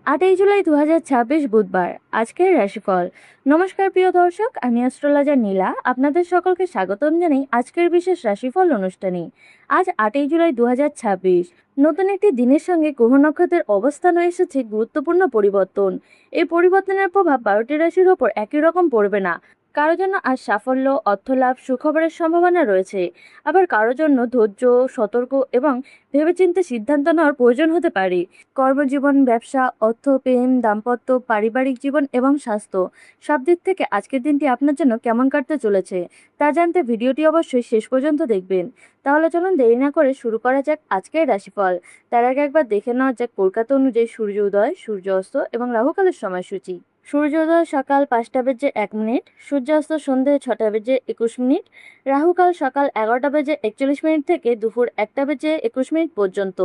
8ই জুলাই 2026 বুধবার। আজকের রাশিফল। নমস্কার প্রিয় দর্শক, আমি অ্যাস্ট্রোলজার নীলা। আপনাদের সকলকে স্বাগতম জানাই আজকের বিশেষ রাশিফল অনুষ্ঠানে। আজ 8ই জুলাই 2026। নতুন একটি দিনের সঙ্গে গ্রহ নক্ষত্রের অবস্থান এসেছে গুরুত্বপূর্ণ পরিবর্তন। এই পরিবর্তনের প্রভাব 12টি রাশির ওপর একই রকম পড়বে না। কারো জন্য আজ সাফল্য, অর্থলাভ, সুখবরের সম্ভাবনা রয়েছে। আবার কারো জন্য ধৈর্য, সতর্ক এবং ভেবেচিন্তে সিদ্ধান্ত নেওয়ার প্রয়োজন হতে পারে। কর্মজীবন, ব্যবসা, অর্থ, প্রেম, দাম্পত্য, পারিবারিক জীবন এবং স্বাস্থ্য সব দিক থেকে আজকের দিনটি আপনার জন্য কেমন কাটতে চলেছে তা জানতে ভিডিওটি অবশ্যই শেষ পর্যন্ত দেখবেন। তাহলে চলুন দেরি না করে শুরু করা যাক আজকের রাশিফল। তার আগে একবার দেখে নেওয়া যাক কলকাতা অনুযায়ী সূর্য উদয়, সূর্য অস্ত এবং রাহুকালের সময়সূচি। সূর্যোদয় সকাল 5টা বেজে 1 মিনিট, সূর্যাস্ত সন্ধে 6টা বেজে 21 মিনিট, রাহুকাল সকাল 11টা বেজে 41 মিনিট থেকে দুপুর 1টা বেজে 21 মিনিট পর্যন্ত।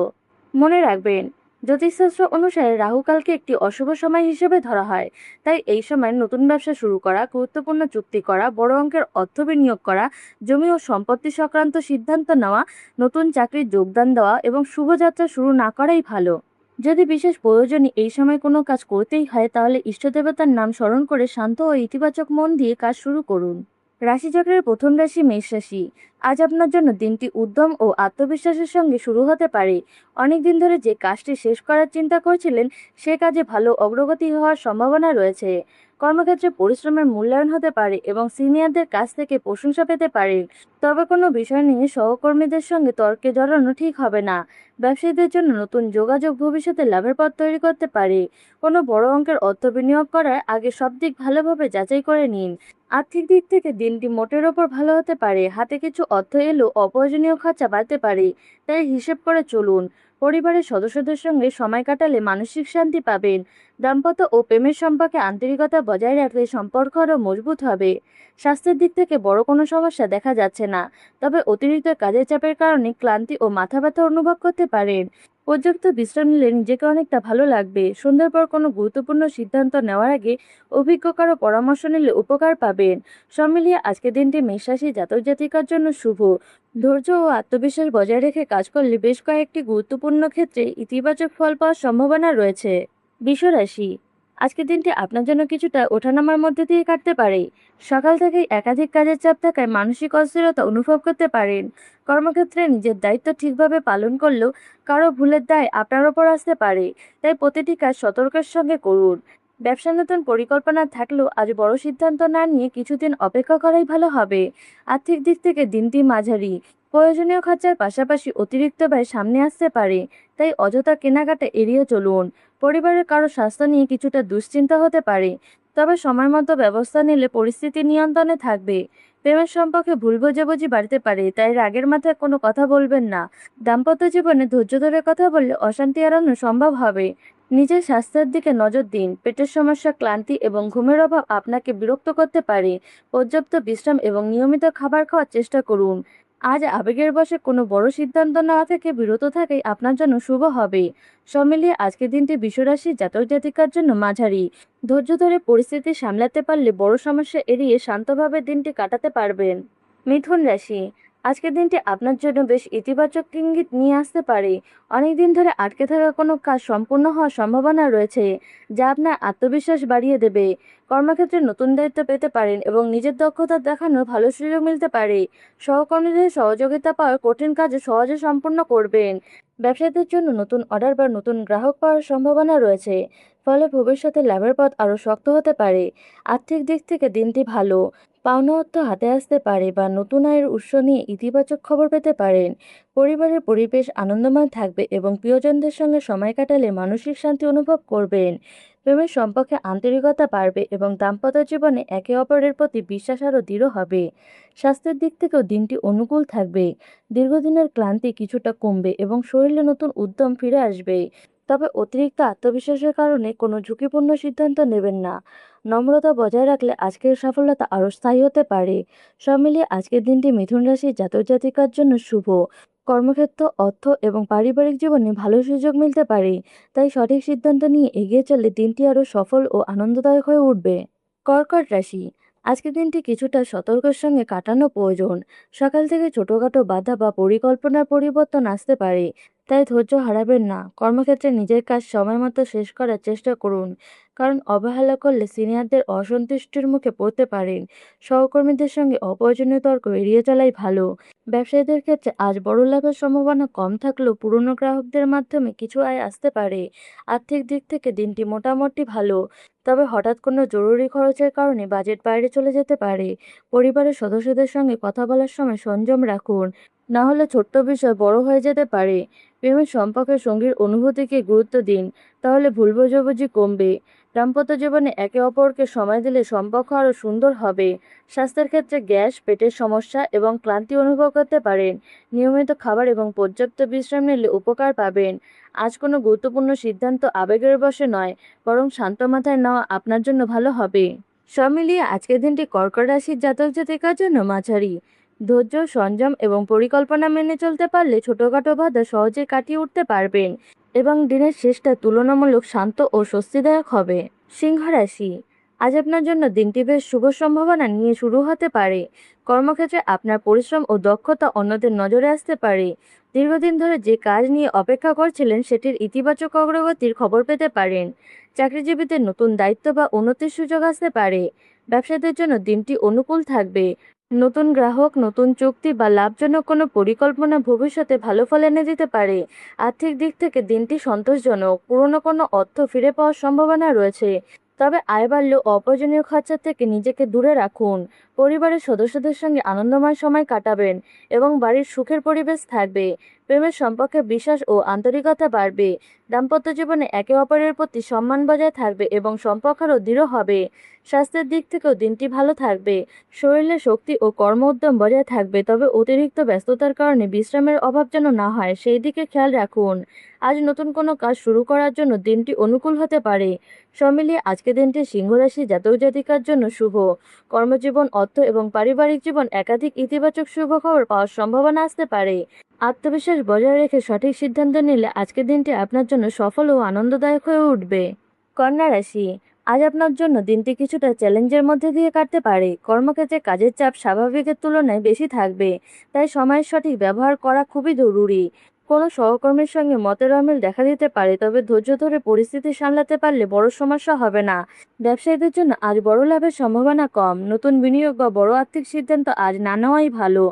মনে রাখবেন, জ্যোতিষশাস্ত্র অনুসারে রাহুকালকে একটি অশুভ সময় হিসেবে ধরা হয়। তাই এই সময় নতুন ব্যবসা শুরু করা, গুরুত্বপূর্ণ চুক্তি করা, বড় অঙ্কের অর্থ বিনিয়োগ করা, জমি ও সম্পত্তি সংক্রান্ত সিদ্ধান্ত নেওয়া, নতুন চাকরির যোগদান দেওয়া এবং শুভযাত্রা শুরু না করাই ভালো। যদি বিশেষ প্রয়োজনে এই সময় কোনো কাজ করতেই হয়, তাহলে ইষ্টদেবতার নাম স্মরণ করে শান্ত ও ইতিবাচক মন দিয়ে কাজ শুরু করুন। রাশিচক্রের প্রথম রাশি মেষ রাশি। আজ আপনার জন্য দিনটি উদ্যম ও আত্মবিশ্বাসের সঙ্গে শুরু হতে পারে। অনেকদিন ধরে যে কাজটি শেষ করার চিন্তা করছিলেন, সে কাজে ভালো অগ্রগতি হওয়ার সম্ভাবনা রয়েছে। কর্মক্ষেত্রে পরিশ্রমের মূল্যায়ন হতে পারে এবং সিনিয়রদের কাছ থেকে প্রশংসা পেতে পারেন। তবে কোনো বিষয় নিয়ে সহকর্মীদের সঙ্গে তর্কে জড়ানো ঠিক হবে না। ব্যবসায়ীদের জন্য নতুন যোগাযোগ ভবিষ্যতে লাভের পথ তৈরি করতে পারে। কোনো বড় অঙ্কের অর্থ বিনিয়োগ করার আগে সব দিক ভালোভাবে যাচাই করে নিন। আর্থিক দিক থেকে দিনটি মোটের ওপর ভালো হতে পারে। হাতে কিছু অর্থ এলেও অপ্রয়োজনীয় খরচা বাড়তে পারে, তাই হিসেব করে চলুন। পরিবারের সদস্যদের সঙ্গে সময় কাটালে মানসিক শান্তি পাবেন। দাম্পত্য ও প্রেমের সম্পর্কে আন্তরিকতা বজায় রাখলে সম্পর্ক আরও মজবুত হবে। স্বাস্থ্যের দিক থেকে বড় কোনো সমস্যা দেখা যাচ্ছে না, তবে অতিরিক্ত কাজের চাপের কারণে ক্লান্তি ও মাথা ব্যথা অনুভব করতে পারেন। পর্যাপ্ত বিশ্রাম নিলে নিজেকে অনেকটা ভালো লাগবে। সন্ধ্যার পর কোনো গুরুত্বপূর্ণ সিদ্ধান্ত নেওয়ার আগে অভিজ্ঞ কারো পরামর্শ নিলে উপকার পাবেন। সব মিলিয়ে আজকের দিনটি মেষ রাশি জাতক জাতিকার জন্য শুভ। ধৈর্য ও আত্মবিশ্বাস বজায় রেখে কাজ করলে বেশ কয়েকটি গুরুত্বপূর্ণ ক্ষেত্রে ইতিবাচক ফল পাওয়ার সম্ভাবনা রয়েছে। বৃষ রাশি। আজকের দিনটি আপনার জন্য কিছুটা ওঠানামার মধ্যে দিয়ে কাটতে পারে। সকাল থেকেই একাধিক কাজের চাপ থাকায় মানসিক অস্থিরতা অনুভব করতে পারেন। কর্মক্ষেত্রে নিজের দায়িত্ব ঠিকভাবে পালন করলেও কারো ভুলের দায় আপনার ওপর আসতে পারে। তাই প্রতিটি কাজ সতর্কের সঙ্গে করুন। ব্যবসা নতুন পরিকল্পনা থাকলেও আজ বড় সিদ্ধান্ত না নিয়ে কিছুদিন অপেক্ষা করাই ভালো হবে। আর্থিক দিক থেকে দিনটি মাঝারি। প্রয়োজনীয় খরচার পাশাপাশি অতিরিক্ত ব্যয় সামনে আসতে পারে, তাই অযথা কেনাকাটা এড়িয়ে চলুন। পরিবারের কারো স্বাস্থ্য নিয়ে কিছুটা দুশ্চিন্তা হতে পারে, তবে সময় মতো ব্যবস্থা নিলে পরিস্থিতি নিয়ন্ত্রণে থাকবে। প্রেমের সম্পর্কে ভুল বোঝাবুঝি বাড়তে পারে, তাই রাগের মাথায় কোনো কথা বলবেন না। দাম্পত্য জীবনে ধৈর্য ধরে কথা বললে অশান্তি এড়ানো সম্ভব হবে। নিজের স্বাস্থ্যের দিকে নজর দিন। পেটের সমস্যা, ক্লান্তি এবং ঘুমের অভাব আপনাকে বিরক্ত করতে পারে। পর্যাপ্ত বিশ্রাম এবং নিয়মিত খাবার খাওয়ার চেষ্টা করুন। আজ আবেগের বশে কোনো বড় সিদ্ধান্ত নেওয়া থেকে বিরত থাকাই আপনার জন্য শুভ হবে। সব মিলিয়ে আজকের দিনটি বৃষরাশি জাতক জাতিকার জন্য মাঝারি। ধৈর্য ধরে পরিস্থিতি সামলাতে পারলে বড় সমস্যা এড়িয়ে শান্তভাবে দিনটি কাটাতে পারবেন। মিথুন রাশি। আজকের দিনটি আপনার জন্য বেশ ইতিবাচক ইঙ্গিত নিয়ে আসতে পারে। অনেকদিন ধরে আটকে থাকা কোনো কাজ সম্পূর্ণ হওয়ার সম্ভাবনা রয়েছে, যা আপনার আত্মবিশ্বাস বাড়িয়ে দেবে। কর্মক্ষেত্রে নতুন দায়িত্ব পেতে পারেন এবং নিজের দক্ষতা দেখানোর ভালো সুযোগ মিলতে পারে। সহকর্মীদের সহযোগিতা পাওয়ার কঠিন কাজ সহজে সম্পূর্ণ করবেন। ব্যবসায়ীদের জন্য নতুন অর্ডার বা নতুন গ্রাহক পাওয়ার সম্ভাবনা রয়েছে, ফলে ভবিষ্যতে লাভের পথ আরও শক্ত হতে পারে। আর্থিক দিক থেকে দিনটি ভালো। পাওনা অর্থ হাতে আসতে পারে বা নতুন আয়ের উৎস নিয়ে ইতিবাচক খবর পেতে পারেন। পরিবারের পরিবেশ আনন্দময় থাকবে এবং প্রিয়জনদের সঙ্গে সময় কাটালে মানসিক শান্তি অনুভব করবেন। প্রেমের সম্পর্কে আন্তরিকতা বাড়বে এবং দাম্পত্য জীবনে একে অপরের প্রতি বিশ্বাস আরও দৃঢ় হবে। স্বাস্থ্যের দিক থেকেও দিনটি অনুকূল থাকবে। দীর্ঘদিনের ক্লান্তি কিছুটা কমবে এবং শরীরে নতুন উদ্যম ফিরে আসবে। তবে অতিরিক্ত আত্মবিশ্বাসের কারণে কোনো ঝুঁকিপূর্ণ সিদ্ধান্ত নেবেন না। নম্রতা বজায় রাখলে আজকের সফলতা আরও স্থায়ী হতে পারে। সব মিলিয়ে আজকের দিনটি মিথুন রাশির জাতক জাতিকার জন্য শুভ। কর্মক্ষেত্র, অর্থ এবং পারিবারিক জীবনে ভালো সুযোগ মিলতে পারে, তাই সঠিক সিদ্ধান্ত নিয়ে এগিয়ে চললে দিনটি আরও সফল ও আনন্দদায়ক হয়ে উঠবে। কর্কট রাশি। আজকের দিনটি কিছুটা সতর্কের সঙ্গে কাটানো প্রয়োজন। সকাল থেকে ছোটখাটো বাধা বা পরিকল্পনার পরিবর্তন আসতে পারে, তাই ধৈর্য হারাবেন না। কর্মক্ষেত্রে নিজের কাজ সময়মতো শেষ করার চেষ্টা করুন, কারণ অবহেলা করলে সিনিয়রদের অসন্তুষ্টির মুখে পড়তে পারেন। সহকর্মীদের সঙ্গে অপ্রয়োজনীয় তর্ক এড়িয়ে চলাই ভালো। ব্যবসায়ীদের ক্ষেত্রে আজ বড় লাভের সম্ভাবনা কম থাকলেও পুরনো গ্রাহকদের মাধ্যমে কিছু আয় আসতে পারে। আর্থিক দিক থেকে দিনটি মোটামুটি ভালো, তবে হঠাৎ কোনো জরুরি খরচের কারণে বাজেট বাইরে চলে যেতে পারে। পরিবারের সদস্যদের সঙ্গে কথা বলার সময় সংযম রাখুন, না হলে ছোট্ট বিষয় বড় হয়ে যেতে পারে। প্রেমের সম্পর্কে সঙ্গীর অনুভূতিকে গুরুত্ব দিন, তাহলে ভুল বোঝাবুঝি কমবে। দাম্পত্য জীবনে একে অপরকে সময় দিলে সম্পর্ক আরও সুন্দর হবে। স্বাস্থ্যের ক্ষেত্রে গ্যাস, পেটের সমস্যা এবং ক্লান্তি অনুভব করতে পারেন। নিয়মিত খাবার এবং পর্যাপ্ত বিশ্রাম নিলে উপকার পাবেন। আজ কোনো গুরুত্বপূর্ণ সিদ্ধান্ত আবেগের বশে নয়, বরং শান্ত মাথায় নেওয়া আপনার জন্য ভালো হবে। সব মিলিয়ে আজকের দিনটি কর্কট রাশির জাতক জাতিকার জন্য মাঝারি। ধৈর্য, সংযম এবং পরিকল্পনা মেনে চলতে পারলে ছোটখাটো বাধা সহজে কাটিয়ে উঠতে পারবেন এবং দিনের শেষটা তুলনামূলক শান্ত ও স্বস্তিদায়ক হবে। সিংহ রাশি, আজ আপনার জন্য দিনটি বেশ শুভ সম্ভাবনা নিয়ে শুরু হতে পারে। কর্মক্ষেত্রে আপনার পরিশ্রম ও দক্ষতা অন্যদের নজরে আসতে পারে। দীর্ঘদিন ধরে যে কাজ নিয়ে অপেক্ষা করছিলেন সেটির ইতিবাচক অগ্রগতির খবর পেতে পারেন। চাকরিজীবীদের নতুন দায়িত্ব বা উন্নতির সুযোগ আসতে পারে। ব্যবসায়ীদের জন্য দিনটি অনুকূল থাকবে। নতুন গ্রাহক, নতুন চুক্তি বা লাভজনক কোনো পরিকল্পনা ভবিষ্যতে ভালো ফল এনে দিতে পারে। আর্থিক দিক থেকে দিনটি সন্তোষজনক, পুরনো কোনো অর্থ ফিরে পাওয়ার সম্ভাবনা রয়েছে। তবে আয় বাড়লেও অপ্রয়োজনীয় খরচা থেকে নিজেকে দূরে রাখুন। পরিবারের সদস্যদের সঙ্গে আনন্দময় সময় কাটাবেন এবং বাড়ির সুখের পরিবেশ থাকবে। প্রেমের সম্পর্কে বিশ্বাস ও আন্তরিকতা বাড়বে। দাম্পত্য জীবনে একে অপরের প্রতি সম্মান বজায় থাকবে এবং সম্পর্ক আরও দৃঢ় হবে। স্বাস্থ্যের দিক থেকেও দিনটি ভালো থাকবে। শরীরে শক্তি ও কর্ম উদ্যম বজায় থাকবে, তবে অতিরিক্ত ব্যস্ততার কারণে বিশ্রামের অভাব যেন না হয় সেই দিকে খেয়াল রাখুন। আজ নতুন কোনো কাজ শুরু করার জন্য দিনটি অনুকূল হতে পারে। সব মিলিয়ে আজকের দিনটি সিংহ রাশি জাতক জাতিকার জন্য শুভ। কর্মজীবন, অর্থ এবং পারিবারিক জীবন একাধিক ইতিবাচক শুভ খবর পাওয়ার সম্ভাবনা আসতে পারে। আত্মবিশ্বাস বজায় রেখে সঠিক সিদ্ধান্ত নিলে আজকের দিনটি আপনার জন্য সফল ও আনন্দদায়ক হয়ে উঠবে। কন্যা রাশি, আজ আপনার জন্য দিনটি কিছুটা চ্যালেঞ্জের মধ্যে দিয়ে কাটতে পারে। কর্মক্ষেত্রে কাজের চাপ স্বাভাবিকের তুলনায় বেশি থাকবে, তাই সময়ের সঠিক ব্যবহার করা খুবই জরুরি। কোনো সহকর্মীর সঙ্গে মতের অমিল দেখা দিতে পারে, তবে ধৈর্য ধরে পরিস্থিতি সামলাতে পারলে বড় সমস্যা হবে না। ব্যবসায়ীদের জন্য আজ বড় লাভের সম্ভাবনা কম। নতুন বিনিয়োগ বা বড় আর্থিক সিদ্ধান্ত আজ না নেওয়াই ভালো।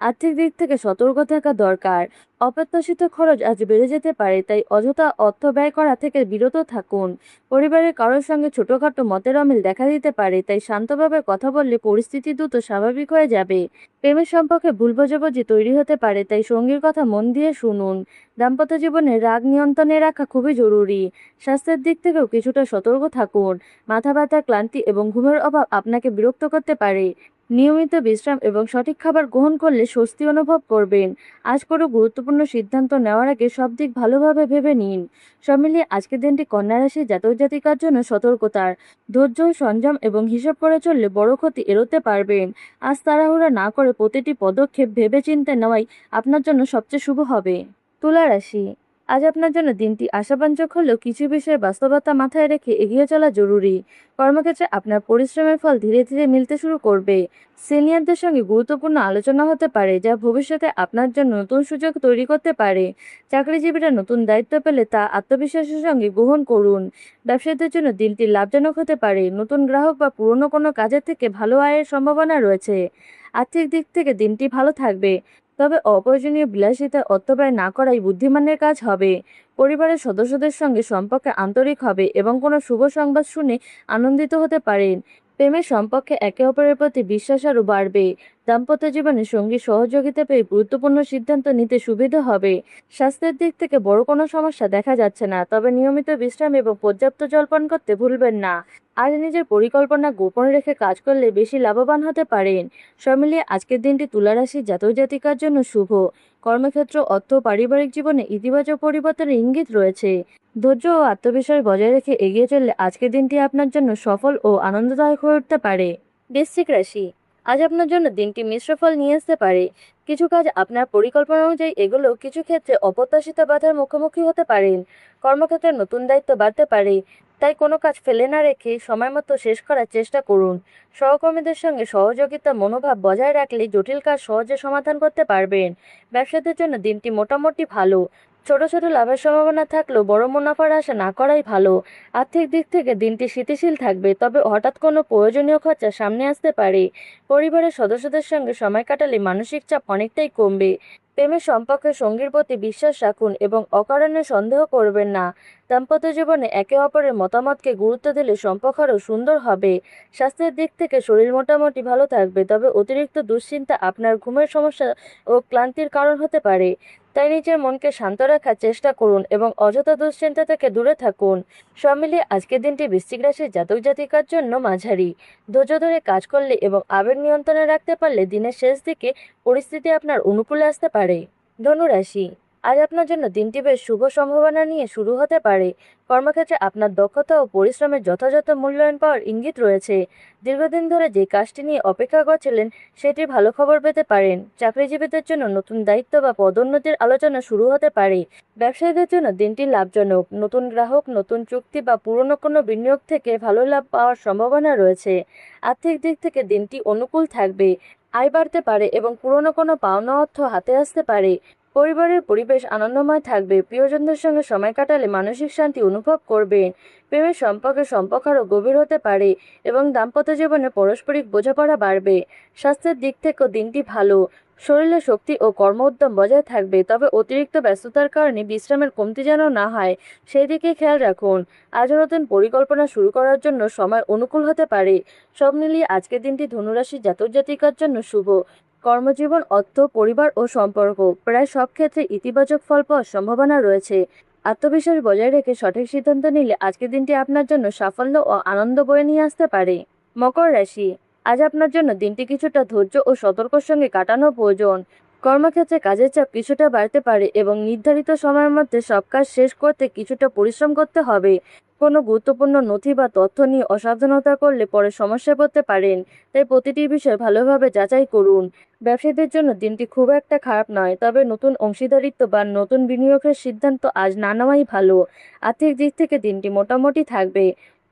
আর্থিক দিক থেকে সতর্ক থাকা দরকার। অপ্রত্যাশিত খরচ আজ বেড়ে যেতে পারে, তাই অযথা অর্থ ব্যয় করা থেকে বিরত থাকুন। পরিবারের কারোর সঙ্গে ছোটখাটো মতের অমিল দেখা দিতে পারে, তাই শান্তভাবে কথা বললে পরিস্থিতি দ্রুত স্বাভাবিক হয়ে যাবে। প্রেমের সম্পর্কে ভুল বোঝাবুঝি তৈরি হতে পারে, তাই সঙ্গীর কথা মন দিয়ে শুনুন। দাম্পত্য জীবনে রাগ নিয়ন্ত্রণে রাখা খুবই জরুরি। স্বাস্থ্যের দিক থেকেও কিছুটা সতর্ক থাকুন। মাথা ব্যথা, ক্লান্তি এবং ঘুমের অভাব আপনাকে বিরক্ত করতে পারে। নিয়মিত বিশ্রাম এবং সঠিক খাবার গ্রহণ করলে স্বস্তি অনুভব করবেন। আজ কোনো গুরুত্বপূর্ণ সিদ্ধান্ত নেওয়ার আগে সব দিক ভালোভাবে ভেবে নিন। সব মিলিয়ে আজকের দিনটি কন্যা রাশির জাতক জাতিকার জন্য সতর্কতার। ধৈর্য, সংযম এবং হিসাব করে চললে বড় ক্ষতি এড়াতে পারবেন। আজ তাড়াহুড়া না করে প্রতিটি পদক্ষেপ ভেবেচিন্তে নেওয়াই আপনার জন্য সবচেয়ে শুভ হবে। তুলা রাশি, আজ আপনার জন্য দিনটি আশাব্যঞ্জক হলেও কিছু বিষয়ে বাস্তবতা মাথায় রেখে এগিয়ে চলা জরুরি। কর্মক্ষেত্রে আপনার পরিশ্রমের ফল ধীরে ধীরে মিলতে শুরু করবে। সিনিয়রদের সঙ্গে গুরুত্বপূর্ণ আলোচনা হতে পারে, যা ভবিষ্যতে আপনার জন্য নতুন সুযোগ তৈরি করতে পারে। চাকরিজীবীরা নতুন দায়িত্ব পেলে তা আত্মবিশ্বাসের সঙ্গে গ্রহণ করুন। ব্যবসায়ীদের জন্য দিনটি লাভজনক হতে পারে। নতুন গ্রাহক বা পুরনো কোনো কাজের থেকে ভালো আয়ের সম্ভাবনা রয়েছে। আর্থিক দিক থেকে দিনটি ভালো থাকবে, তবে অপ্রয়োজনীয় বিলাসিতায় অর্থ ব্যয় না করাই বুদ্ধিমানের কাজ হবে। পরিবারের সদস্যদের সঙ্গে সম্পর্কে আন্তরিক হবে এবং কোনো শুভ সংবাদ শুনে আনন্দিত হতে পারেন। প্রেমের সম্পর্কে একে অপরের প্রতি বিশ্বাস আরও বাড়বে। দাম্পত্য জীবনে সঙ্গী সহযোগিতা পেয়ে গুরুত্বপূর্ণ সিদ্ধান্ত নিতে সুবিধা হবে। স্বাস্থ্যের দিক থেকে বড় কোনো সমস্যা দেখা যাচ্ছে না, তবে নিয়মিত বিশ্রাম এবং পর্যাপ্ত জল পান করতে ভুলবেন না। আজ নিজের পরিকল্পনা গোপন রেখে কাজ করলে বেশি লাভবান হতে পারেন। সব মিলিয়ে আজকের দিনটি তুলা রাশির জাতক জাতিকার জন্য শুভ। কর্মক্ষেত্র, অর্থ, পারিবারিক জীবনে ইতিবাচক পরিবর্তনের ইঙ্গিত রয়েছে। ধৈর্য ও আত্মবিশ্বাস বজায় রেখে এগিয়ে চললে আজকের দিনটি আপনার জন্য সফল ও আনন্দদায়ক হয়ে উঠতে পারে। বৃশ্চিক রাশি, আজ আপনার জন্য দিনটি মিশ্র ফল নিয়ে আসতে পারে। কিছু কাজ আপনার পরিকল্পনা অনুযায়ী এগুলো কিছু ক্ষেত্রে অপ্রত্যাশিত বাধার মুখোমুখি হতে পারেন। কর্মক্ষেত্রে নতুন দায়িত্ব বাড়তে পারে, তাই কোনো কাজ ফেলে না রেখে সময়মতো শেষ করার চেষ্টা করুন। সহকর্মীদের সঙ্গে সহযোগিতা মনোভাব বজায় রাখলে জটিল কাজ সহজে সমাধান করতে পারবেন। ব্যবসাদের জন্য দিনটি মোটামুটি ভালো। ছোট ছোট লাভের সম্ভাবনা থাকলেও বড় মুনাফার আশা না করাই ভালো। আর্থিক দিক থেকে দিনটি স্থিতিশীল থাকবে, তবে হঠাৎ কোনো প্রয়োজনীয় খরচা সামনে আসতে পারে। পরিবারের সদস্যদের সঙ্গে সময় কাটালে মানসিক চাপ অনেকটাই কমবে। প্রেমের সম্পর্কে সঙ্গীর প্রতি বিশ্বাস রাখুন এবং অকারণে সন্দেহ করবেন না। দাম্পত্য জীবনে একে অপরের মতামতকে গুরুত্ব দিলে সম্পর্ক আরও সুন্দর হবে। স্বাস্থ্যের দিক থেকে শরীর মোটামুটি ভালো থাকবে, তবে অতিরিক্ত দুশ্চিন্তা আপনার ঘুমের সমস্যা ও ক্লান্তির কারণ হতে পারে। তাই নিজের মনকে শান্ত রাখার চেষ্টা করুন এবং অযথা দুশ্চিন্তা থেকে দূরে থাকুন। সব মিলিয়ে আজকের দিনটি বৃশ্চিক রাশির জাতক জাতিকার জন্য মাঝারি। ধৈর্য ধরে কাজ করলে এবং আবেগ নিয়ন্ত্রণে রাখতে পারলে দিনের শেষ দিকে পরিস্থিতি আপনার অনুকূলে আসতে পারে। ধনুরাশি, আজ আপনার জন্য দিনটি বেশ শুভ সম্ভাবনা নিয়ে শুরু হতে পারে। কর্মক্ষেত্রে আপনার দক্ষতা ও পরিশ্রমের যথাযথ মূল্যায়ন পাওয়ার ইঙ্গিত রয়েছে। দীর্ঘদিন ধরে যে কাজটি নিয়ে অপেক্ষা করছিলেন সেটির ভালো খবর পেতে পারেন। চাকরিজীবীদের জন্য নতুন দায়িত্ব বা পদোন্নতির আলোচনা শুরু হতে পারে। ব্যবসায়ীদের জন্য দিনটি লাভজনক। নতুন গ্রাহক, নতুন চুক্তি বা পুরনো কোনো বিনিয়োগ থেকে ভালো লাভ পাওয়ার সম্ভাবনা রয়েছে। আর্থিক দিক থেকে দিনটি অনুকূল থাকবে। আয় বাড়তে পারে এবং পুরনো কোনো পাওনা অর্থ হাতে আসতে পারে। পরিবারের পরিবেশ আনন্দময় থাকবে। প্রিয়জনদের সঙ্গে সময় কাটালে মানসিক শান্তি অনুভব করবেন। প্রেমের সম্পর্ক আরও গভীর হতে পারে এবং দাম্পত্য জীবনে পারস্পরিক বোঝাপড়া বাড়বে। স্বাস্থ্যের দিক থেকেও দিনটি ভালো। শরীরে শক্তি ও কর্ম উদ্যম বজায় থাকবে, তবে অতিরিক্ত ব্যস্ততার কারণে বিশ্রামের কমতি যেন না হয় সেই দিকে খেয়াল রাখুন। আজ নতুন পরিকল্পনা শুরু করার জন্য সময় অনুকূল হতে পারে। সব মিলিয়ে আজকের দিনটি ধনুরাশির জাতক জাতিকার জন্য শুভ। কর্মজীবন, অর্থ, পরিবার ও সম্পর্ক প্রায় সব ক্ষেত্রে ইতিবাচক ফল পাওয়ার সম্ভাবনা রয়েছে। আত্মবিশ্বাস বজায় রেখে সঠিক সিদ্ধান্ত নিলে আজকের দিনটি আপনার জন্য সাফল্য ও আনন্দ বয়ে নিয়ে আসতে পারে। মকর রাশি, আজ আপনার জন্য দিনটি কিছুটা ধৈর্য ও সতর্কর সঙ্গে কাটানো প্রয়োজন। কর্মক্ষেত্রে কাজের চাপ কিছুটা বাড়তে পারে এবং নির্ধারিত সময়ের মধ্যে সব কাজ শেষ করতে কিছুটা পরিশ্রম করতে হবে। কোনো গুরুত্বপূর্ণ নথি বা তথ্য নিয়ে অসাবধানতা করলে পরে সমস্যায় পড়তে পারেন। তাই প্রতিটি বিষয় ভালোভাবে যাচাই করুন। ব্যবসায়ীদের জন্য দিনটি খুব একটা খারাপ নয়, তবে নতুন অংশীদারিত্ব বা নতুন বিনিয়োগের সিদ্ধান্ত আজ না নেওয়াই ভালো। আর্থিক দিক থেকে দিনটি মোটামুটি থাকবে।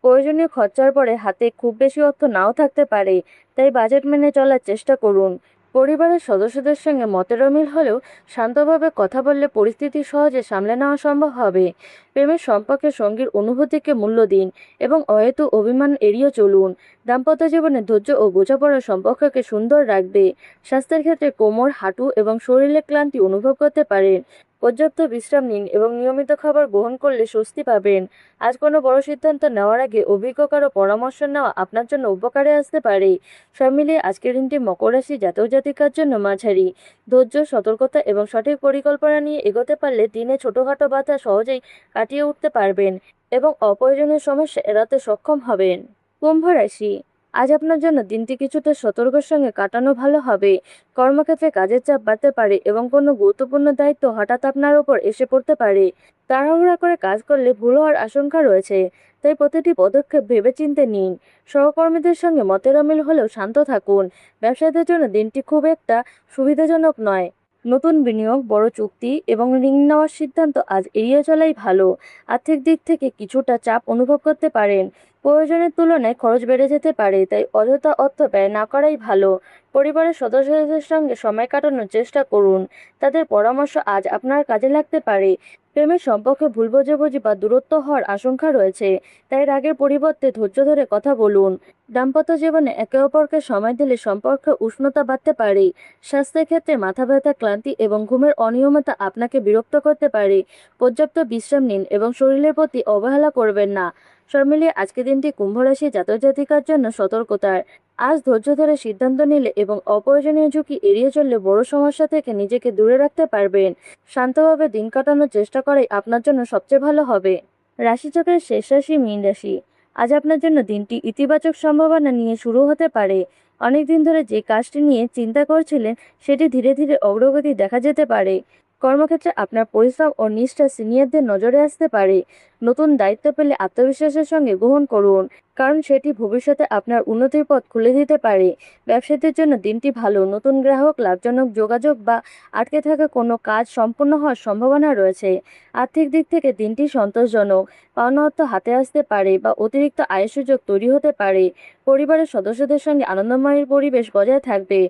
প্রয়োজনীয় খরচার পরে হাতে খুব বেশি অর্থ নাও থাকতে পারে, তাই বাজেট মেনে চলার চেষ্টা করুন। পরিবারের সদস্যদের সঙ্গে মতের অমিল হলেও শান্তভাবে কথা বললে পরিস্থিতি সহজে সামলে নেওয়া সম্ভব হবে। প্রেমের সম্পর্কে সঙ্গীর অনুভূতিকে মূল্য দিন এবং অহেতুক অভিমান এড়িয়ে চলুন। দাম্পত্য জীবনে ধৈর্য ও বোঝাপড়ার সম্পর্ককে সুন্দর রাখবে। স্বাস্থ্যের ক্ষেত্রে কোমর, হাঁটু এবং শরীরের ক্লান্তি অনুভব করতে পারেন। পর্যাপ্ত বিশ্রাম নিন এবং নিয়মিত খাবার গ্রহণ করলে স্বস্তি পাবেন। আজ কোনো বড় সিদ্ধান্ত নেওয়ার আগে অভিজ্ঞ কারো পরামর্শ নেওয়া আপনার জন্য উপকারে আসতে পারে। সব মিলিয়ে আজকের দিনটি মকর রাশি জাতক জাতিকার জন্য মাঝারি। ধৈর্য, সতর্কতা এবং সঠিক পরিকল্পনা নিয়ে এগোতে পারলে দিনে ছোটখাটো বাধা সহজেই কাটিয়ে উঠতে পারবেন এবং অপ্রয়োজনীয় সমস্যা এড়াতে সক্ষম হবেন। কুম্ভ রাশি, আজ আপনার জন্য দিনটি কিছুটা সতর্কের সঙ্গে কাটানো ভালো হবে। কর্মক্ষেত্রে কাজের চাপ বাড়তে পারে এবং কোনো গুরুত্বপূর্ণ দায়িত্ব হঠাৎ আপনার ওপর এসে পড়তে পারে। তাড়াহুড়া করে কাজ করলে ভুল হওয়ার আশঙ্কা রয়েছে, তাই প্রতিটি পদক্ষেপ ভেবেচিন্তে নিন। সহকর্মীদের সঙ্গে মতের অমিল হলেও শান্ত থাকুন। ব্যবসায়ীদের জন্য দিনটি খুব একটা সুবিধাজনক নয়। নতুন বিনিয়োগ, বড় চুক্তি এবং ঋণ নেওয়ার সিদ্ধান্ত আজ এড়িয়ে চলাই ভালো। আর্থিক দিক থেকে কিছুটা চাপ অনুভব করতে পারেন। প্রয়োজনের তুলনায় খরচ বেড়ে যেতে পারে, তাই অযথা অর্থ ব্যয় না করাই ভালো। পরিবারের সদস্যদের সঙ্গে সময় কাটানোর চেষ্টা করুন। তাদের পরামর্শ আজ আপনার কাজে লাগতে পারে। প্রেমের সম্পর্কে ভুল বোঝাবুঝি বা দূরত্ব হওয়ার আশঙ্কা রয়েছে, তাই রাগের পরিবর্তে ধৈর্য ধরে কথা বলুন। দাম্পত্য জীবনে একে অপরকে সময় দিলে সম্পর্কে উষ্ণতা বাড়তে পারে। স্বাস্থ্যের ক্ষেত্রে মাথা ব্যথা, ক্লান্তি এবং ঘুমের অনিয়মিতা আপনাকে বিরক্ত করতে পারে। পর্যাপ্ত বিশ্রাম নিন এবং শরীরের প্রতি অবহেলা করবেন না। সব মিলিয়ে আজকের দিনটি কুম্ভ রাশি জাতক জাতিকার জন্য সতর্কতার। আজ ধৈর্য ধরে সিদ্ধান্ত নিলে এবং অপ্রয়োজনীয় ঝুঁকি এড়িয়ে চললে বড় সমস্যা থেকে নিজেকে দূরে রাখতে পারবেন। শান্তভাবে দিন কাটানোর চেষ্টা করাই আপনার জন্য সবচেয়ে ভালো হবে। রাশিচক্রের শেষ রাশি মীন রাশি। আজ আপনার জন্য দিনটি ইতিবাচক সম্ভাবনা নিয়ে শুরু হতে পারে। অনেকদিন ধরে যে কাজটি নিয়ে চিন্তা করছিলেন সেটি ধীরে ধীরে অগ্রগতি দেখা যেতে পারে। কর্মক্ষেত্রে আপনার পরিশ্রম ও নিষ্ঠা সিনিয়রদের নজরে আসতে পারে। নতুন দায়িত্ব পেলে আত্মবিশ্বাসের সঙ্গে গ্রহণ করুন, কারণ সেটি ভবিষ্যতে আপনার উন্নতির পথ খুলে দিতে পারে। ব্যবসায়ীদের জন্য দিনটি ভালো। নতুন গ্রাহক, লাভজনক যোগাযোগ বা আটকে থাকা কোনো কাজ সম্পূর্ণ হওয়ার সম্ভাবনা রয়েছে। আর্থিক দিক থেকে দিনটি সন্তোষজনক। পাওনা অর্থ হাতে আসতে পারে বা অতিরিক্ত আয়ের সুযোগ তৈরি হতে পারে। পরিবারের সদস্যদের সঙ্গে আনন্দময় পরিবেশ বজায় থাকবে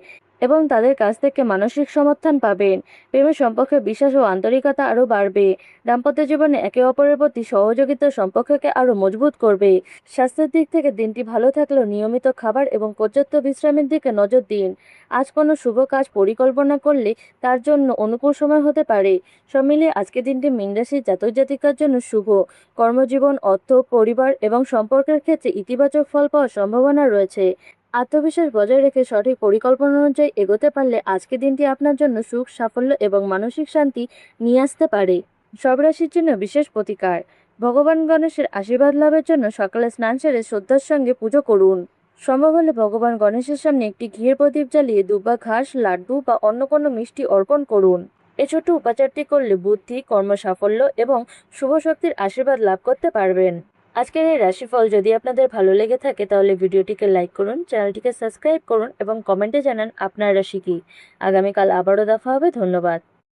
এবং তাদের কাছ থেকে মানসিক সমর্থন পাবেন। প্রেমের সম্পর্কে বিশ্বাস ও আন্তরিকতা আরও বাড়বে। দাম্পত্য জীবনে একে অপরের প্রতি সহযোগিতা সম্পর্ককে আরও মজবুত করবে। স্বাস্থ্যের দিক থেকে দিনটি ভালো থাকলেও নিয়মিত খাবার এবং পর্যাপ্ত বিশ্রামের দিকে নজর দিন। আজ কোনো শুভ কাজ পরিকল্পনা করলে তার জন্য অনুকূল সময় হতে পারে। সব মিলিয়ে আজকের দিনটি মীন রাশির জাতক জাতিকার জন্য শুভ। কর্মজীবন, অর্থ, পরিবার এবং সম্পর্কের ক্ষেত্রে ইতিবাচক ফল পাওয়ার সম্ভাবনা রয়েছে। আত্মবিশ্বাস বজায় রেখে সঠিক পরিকল্পনা অনুযায়ী এগোতে পারলে আজকের দিনটি আপনার জন্য সুখ, সাফল্য এবং মানসিক শান্তি নিয়ে আসতে পারে। সব রাশির জন্য বিশেষ প্রতিকার। ভগবান গণেশের আশীর্বাদ লাভের জন্য সকালে স্নান সেরে শ্রদ্ধার সঙ্গে পুজো করুন। সম্ভব হলে ভগবান গণেশের সামনে একটি ঘিয়ের প্রদীপ জ্বালিয়ে দুব্বা ঘাস, লাড্ডু বা অন্য কোনো মিষ্টি অর্পণ করুন। এই ছোট্ট উপাচারটি করলে বুদ্ধি, কর্ম সাফল্য এবং শুভ শক্তির আশীর্বাদ লাভ করতে পারবেন। আজকের এই রাশিফল যদি আপনাদের ভালো লেগে থাকে তাহলে ভিডিওটিকে লাইক করুন, চ্যানেলটিকে সাবস্ক্রাইব করুন এবং কমেন্টে জানান আপনার রাশি কি। আগামীকাল আবারও দেখা হবে। ধন্যবাদ।